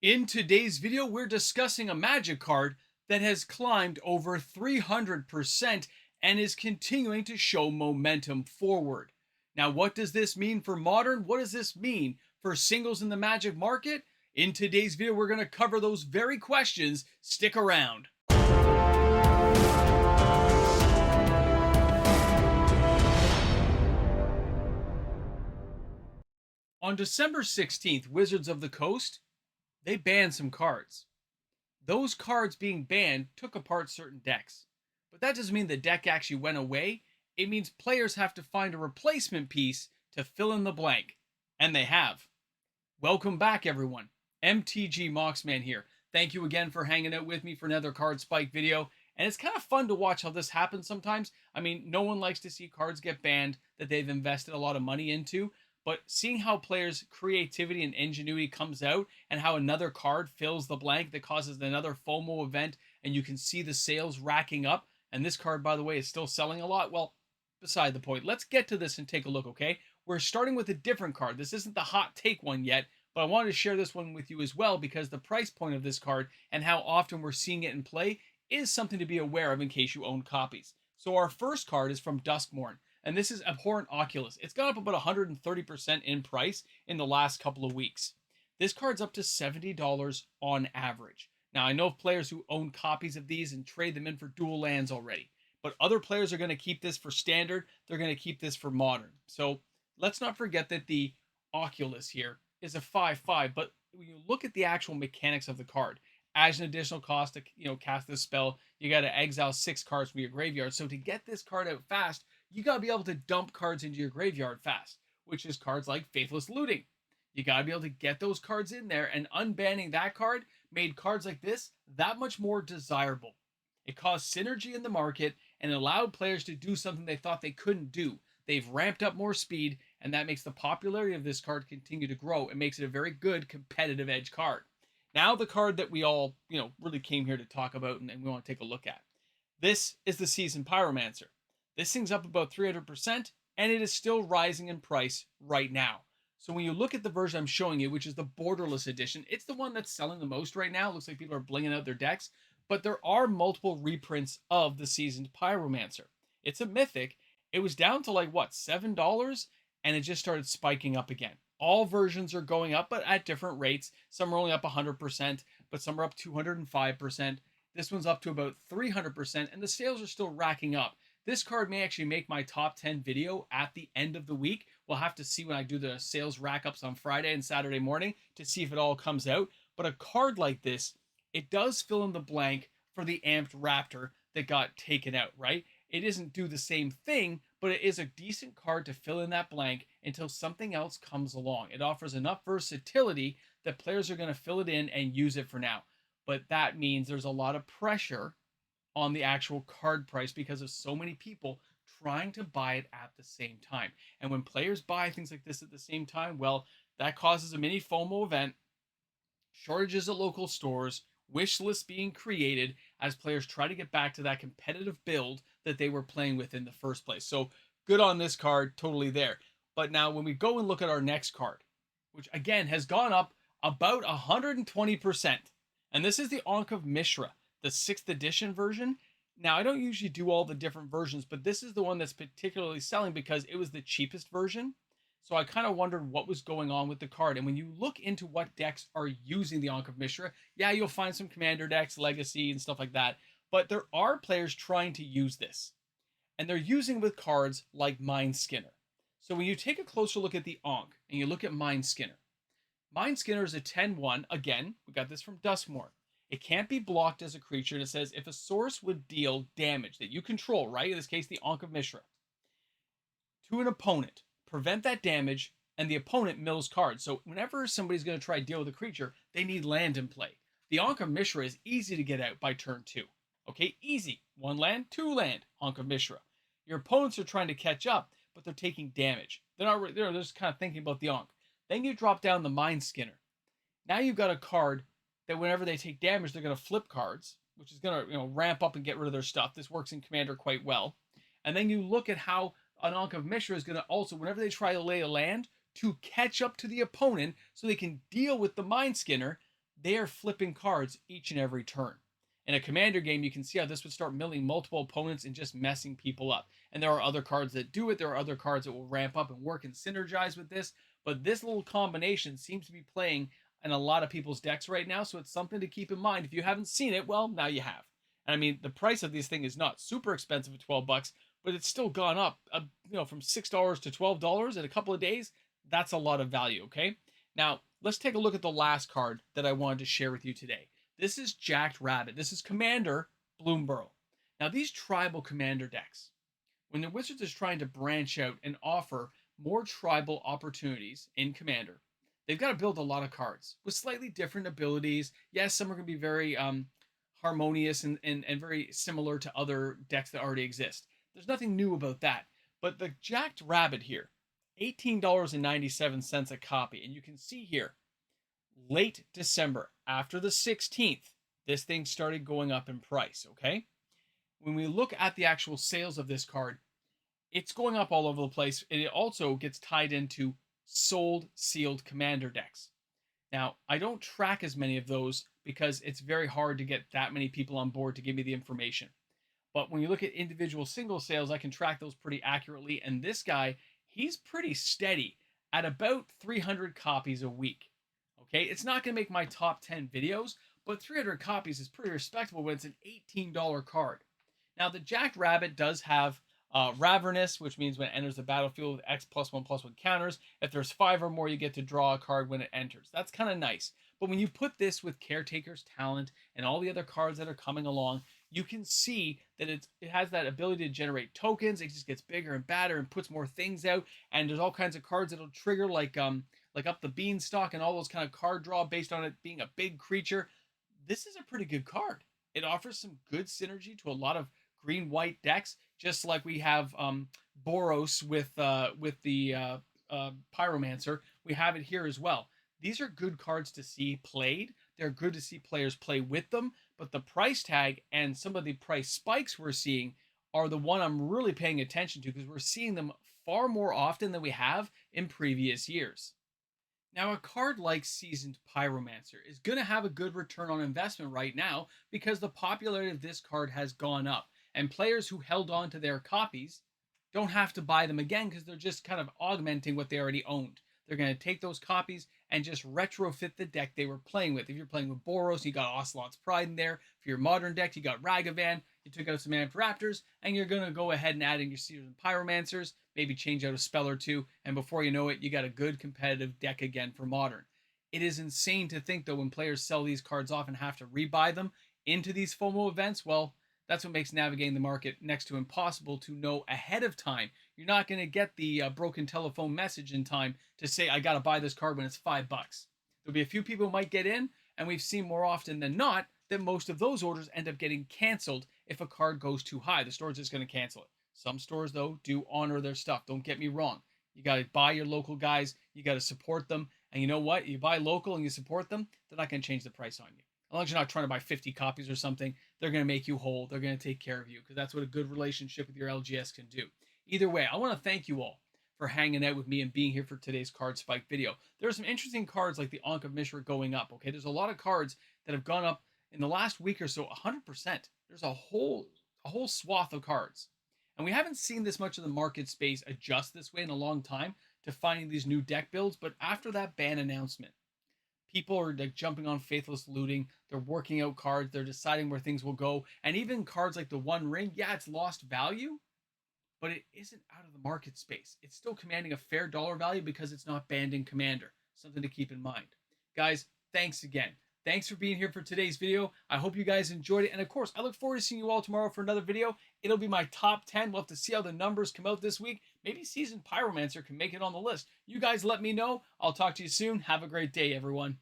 In today's video, we're discussing a magic card that has climbed over 300% and is continuing to show momentum forward. Now, what does this mean for modern? What does this mean for singles in the magic market? In today's video, we're going to cover those very questions. Stick around. On December 16th, Wizards of the Coast, they banned some cards. Those cards being banned took apart certain decks. But that doesn't mean the deck actually went away. It means players have to find a replacement piece to fill in the blank. And they have. Welcome back, everyone. MTG Moxman here. Thank you again for hanging out with me for another Card Spike video. And it's kind of fun to watch how this happens sometimes. I mean, no one likes to see cards get banned that they've invested a lot of money into. But seeing how players' creativity and ingenuity comes out and how another card fills the blank that causes another FOMO event and you can see the sales racking up. And this card, by the way, is still selling a lot. Well, beside the point, let's get to this and take a look, okay? We're starting with a different card. This isn't the hot take one yet, but I wanted to share this one with you as well because the price point of this card and how often we're seeing it in play is something to be aware of in case you own copies. So our first card is from Duskmorn, and this is Abhorrent Oculus. It's gone up about 130% in price in the last couple of weeks. This card's up to $70 on average. Now, I know of players who own copies of these and trade them in for dual lands already, but other players are going to keep this for standard. They're going to keep this for modern. So let's not forget that the Oculus here is a 5/5, but when you look at the actual mechanics of the card, as an additional cost to cast this spell, you got to exile 6 cards from your graveyard. So to get this card out fast, you got to be able to dump cards into your graveyard fast, which is cards like Faithless Looting. You got to be able to get those cards in there, and unbanning that card made cards like this that much more desirable. It caused synergy in the market and allowed players to do something they thought they couldn't do. They've ramped up more speed, and that makes the popularity of this card continue to grow. It makes it a very good competitive edge card. Now the card that we all, really came here to talk about and we want to take a look at. This is the Seasoned Pyromancer. This thing's up about 300%, and it is still rising in price right now. So when you look at the version I'm showing you, which is the Borderless edition, it's the one that's selling the most right now. It looks like people are blinging out their decks, but there are multiple reprints of the Seasoned Pyromancer. It's a mythic. It was down to like, what, $7? And it just started spiking up again. All versions are going up, but at different rates. Some are only up 100%, but some are up 205%. This one's up to about 300%, and the sales are still racking up. This card may actually make my top 10 video at the end of the week. We'll have to see when I do the sales rack ups on Friday and Saturday morning to see if it all comes out. But a card like this, it does fill in the blank for the Amped Raptor that got taken out, right? It doesn't do the same thing, but it is a decent card to fill in that blank until something else comes along. It offers enough versatility that players are going to fill it in and use it for now. But that means there's a lot of pressure on the actual card price because of so many people trying to buy it at the same time. And when players buy things like this at the same time, well, that causes a mini FOMO event, shortages at local stores, wish lists being created as players try to get back to that competitive build that they were playing with in the first place. So good on this card, totally there. But now when we go and look at our next card, which again has gone up about 120%, and this is the Ankh of Mishra, the 6th edition version. Now, I don't usually do all the different versions, but this is the one that's particularly selling because it was the cheapest version. So I kind of wondered what was going on with the card. And when you look into what decks are using the Ankh of Mishra, yeah, you'll find some Commander decks, Legacy, and stuff like that. But there are players trying to use this. And they're using with cards like Mind Skinner. So when you take a closer look at the Ankh and you look at Mind Skinner is a 10/1. Again, we got this from Duskmorn. It can't be blocked as a creature, and it says if a source would deal damage that you control, right, in this case the Ankh of Mishra, to an opponent, prevent that damage, and the opponent mills cards. So whenever somebody's going to try to deal with a creature, they need land in play. The Ankh of Mishra is easy to get out by turn 2. Okay, easy. 1 land, 2 land, Ankh of Mishra. Your opponents are trying to catch up, but they're taking damage. They're just kind of thinking about the Ankh. Then you drop down the Mind Skinner. Now you've got a card that whenever they take damage, they're going to flip cards, which is going to ramp up and get rid of their stuff. This works in Commander quite well. And then you look at how an Ankh of Mishra is going to also, whenever they try to lay a land, to catch up to the opponent so they can deal with the Mind Skinner, they are flipping cards each and every turn. In a commander game, you can see how this would start milling multiple opponents and just messing people up. And there are other cards that do it. There are other cards that will ramp up and work and synergize with this. But this little combination seems to be playing in a lot of people's decks right now. So it's something to keep in mind. If you haven't seen it, well, now you have. And I mean, the price of this thing is not super expensive at 12 bucks, but it's still gone up, from $6 to $12 in a couple of days. That's a lot of value, okay? Now, let's take a look at the last card that I wanted to share with you today. This is Jacked Rabbit. This is Commander Bloomborough. Now, these tribal commander decks, when the Wizards is trying to branch out and offer more tribal opportunities in Commander, they've got to build a lot of cards with slightly different abilities. Yes, some are going to be very harmonious and very similar to other decks that already exist. There's nothing new about that. But the Jacked Rabbit here, $18.97 a copy. And you can see here, late December, after the 16th, this thing started going up in price, okay? When we look at the actual sales of this card, it's going up all over the place, and it also gets tied into sold sealed commander decks. Now, I don't track as many of those because it's very hard to get that many people on board to give me the information. But when you look at individual single sales, I can track those pretty accurately, and this guy, he's pretty steady at about 300 copies a week. Okay, it's not going to make my top 10 videos, but 300 copies is pretty respectable when it's an $18 card. Now, the Jacked Rabbit does have Ravernous, which means when it enters the battlefield with X +1/+1 counters. If there's 5 or more, you get to draw a card when it enters. That's kind of nice. But when you put this with Caretaker's Talent and all the other cards that are coming along, you can see that it has that ability to generate tokens. It just gets bigger and badder and puts more things out. And there's all kinds of cards that'll trigger, like Up the Beanstalk and all those kind of card draw based on it being a big creature. This is a pretty good card. It offers some good synergy to a lot of green-white decks, just like we have Boros with the Pyromancer. We have it here as well. These are good cards to see played. They're good to see players play with them, but the price tag and some of the price spikes we're seeing are the one I'm really paying attention to, because we're seeing them far more often than we have in previous years. Now, a card like Seasoned Pyromancer is going to have a good return on investment right now because the popularity of this card has gone up, and players who held on to their copies don't have to buy them again because they're just kind of augmenting what they already owned. They're going to take those copies and just retrofit the deck they were playing with. If you're playing with Boros, you got Ocelot's Pride in there. For your modern deck, you got Ragavan. You took out some Amped Raptors, and you're going to go ahead and add in your Seasoned Pyromancers, maybe change out a spell or two, and before you know it, you got a good competitive deck again for Modern. It is insane to think, though, when players sell these cards off and have to rebuy them into these FOMO events, well, that's what makes navigating the market next to impossible to know ahead of time. You're not going to get the broken telephone message in time to say, I got to buy this card when it's $5. There'll be a few people who might get in, and we've seen more often than not that most of those orders end up getting canceled if a card goes too high. The store's just going to cancel it. Some stores, though, do honor their stuff. Don't get me wrong. You got to buy your local guys. You got to support them. And you know what? You buy local and you support them, they're not going to change the price on you. As long as you're not trying to buy 50 copies or something, they're going to make you whole. They're going to take care of you, because that's what a good relationship with your LGS can do. Either way, I want to thank you all for hanging out with me and being here for today's Card Spike video. There are some interesting cards like the Ankh of Mishra going up, okay? There's a lot of cards that have gone up in the last week or so, 100%. There's a whole swath of cards. And we haven't seen this much of the market space adjust this way in a long time to finding these new deck builds, but after that ban announcement, people are like jumping on Faithless Looting. They're working out cards. They're deciding where things will go. And even cards like the One Ring, yeah, it's lost value, but it isn't out of the market space. It's still commanding a fair dollar value because it's not banned in Commander. Something to keep in mind. Guys, thanks again. Thanks for being here for today's video. I hope you guys enjoyed it. And of course, I look forward to seeing you all tomorrow for another video. It'll be my top 10. We'll have to see how the numbers come out this week. Maybe Seasoned Pyromancer can make it on the list. You guys let me know. I'll talk to you soon. Have a great day, everyone.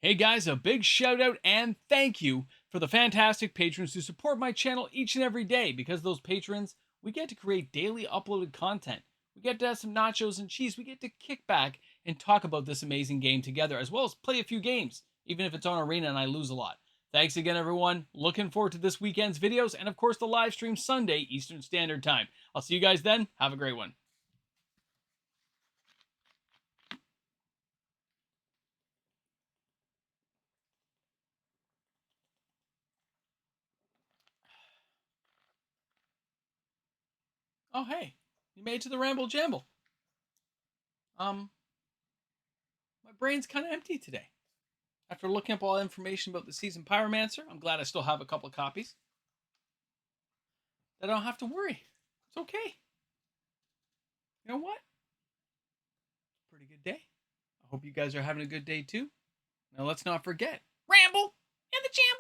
Hey guys, a big shout out and thank you for the fantastic patrons who support my channel each and every day. Because of those patrons, we get to create daily uploaded content. We get to have some nachos and cheese. We get to kick back and talk about this amazing game together, as well as play a few games, even if it's on Arena and I lose a lot. Thanks again, everyone. Looking forward to this weekend's videos and, of course, the live stream Sunday, Eastern Standard Time. I'll see you guys then. Have a great one. Oh, hey, you made it to the Ramble Jamble. My brain's kind of empty today. After looking up all the information about the Seasoned Pyromancer, I'm glad I still have a couple of copies. That I don't have to worry. It's okay. You know what? Pretty good day. I hope you guys are having a good day too. Now let's not forget, Ramble and the Jamble.